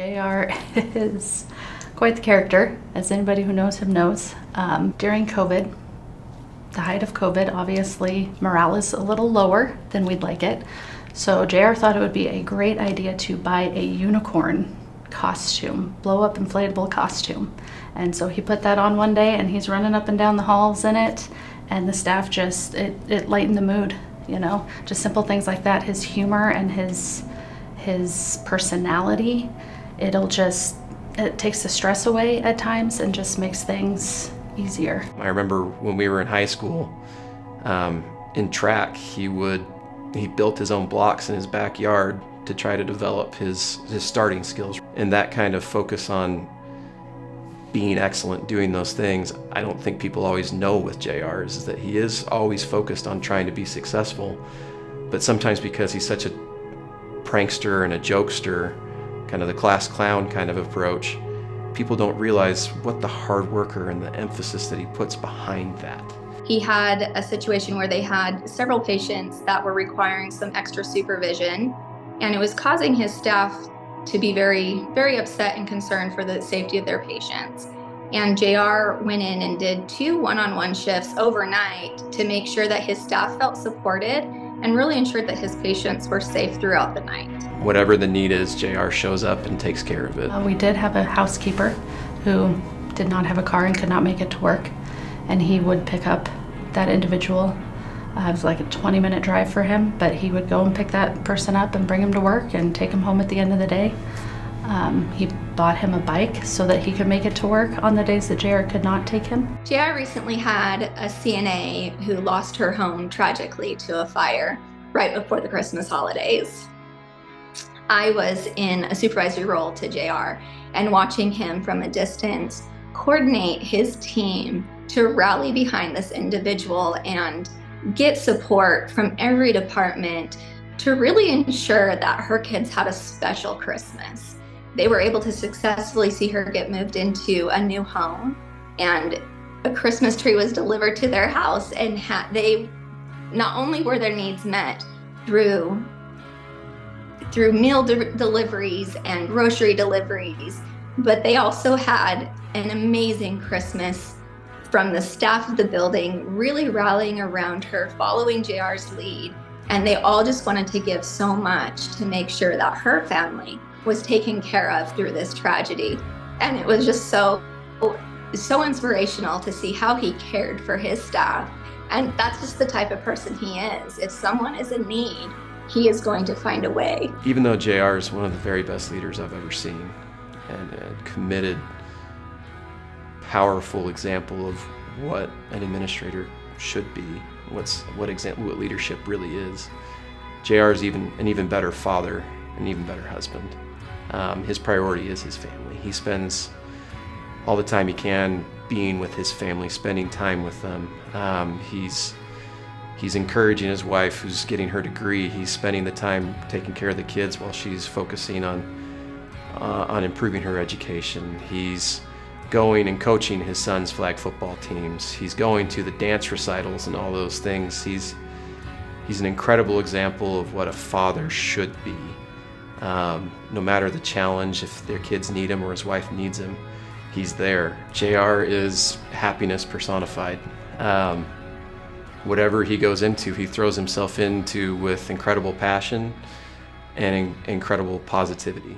JR is quite the character, as anybody who knows him knows. During COVID, the height of COVID, obviously morale is a little lower than we'd like it. So JR thought it would be a great idea to buy a unicorn costume, blow up inflatable costume. And so he put that on one day and he's running up and down the halls in it, and the staff just, it lightened the mood, you know, just simple things like that. His humor and his personality, it takes the stress away at times and just makes things easier. I remember when we were in high school, in track, he built his own blocks in his backyard to try to develop his starting skills. And that kind of focus on being excellent, doing those things, I don't think people always know with JR is that he is always focused on trying to be successful. But sometimes because he's such a prankster and a jokester, kind of the class clown kind of approach, people don't realize what the hard worker and the emphasis that he puts behind that. He had a situation where they had several patients that were requiring some extra supervision, and it was causing his staff to be very, very upset and concerned for the safety of their patients. And JR went in and did 2 one-on-one shifts overnight to make sure that his staff felt supported and really ensured that his patients were safe throughout the night. Whatever the need is, JR shows up and takes care of it. We did have a housekeeper who did not have a car and could not make it to work, and he would pick up that individual. It was like a 20-minute drive for him, but he would go and pick that person up and bring him to work and take him home at the end of the day. He bought him a bike so that he could make it to work on the days that JR could not take him. JR recently had a CNA who lost her home tragically to a fire right before the Christmas holidays. I was in a supervisory role to JR, and watching him from a distance coordinate his team to rally behind this individual and get support from every department to really ensure that her kids had a special Christmas. They were able to successfully see her get moved into a new home, and a Christmas tree was delivered to their house, and they not only were their needs met through meal deliveries and grocery deliveries, but they also had an amazing Christmas from the staff of the building really rallying around her, following JR's lead. And they all just wanted to give so much to make sure that her family was taken care of through this tragedy. And it was just so inspirational to see how he cared for his staff. And that's just the type of person he is. If someone is in need, he is going to find a way. Even though JR is one of the very best leaders I've ever seen, and a committed, powerful example of what an administrator should be, what leadership really is, JR is an even better father, an even better husband. His priority is his family. He spends all the time he can being with his family, spending time with them. He's encouraging his wife who's getting her degree. He's spending the time taking care of the kids while she's focusing on improving her education. He's going and coaching his son's flag football teams. He's going to the dance recitals and all those things. He's an incredible example of what a father should be. No matter the challenge, if their kids need him or his wife needs him, he's there. JR is happiness personified. Whatever he goes into, he throws himself into with incredible passion and incredible positivity.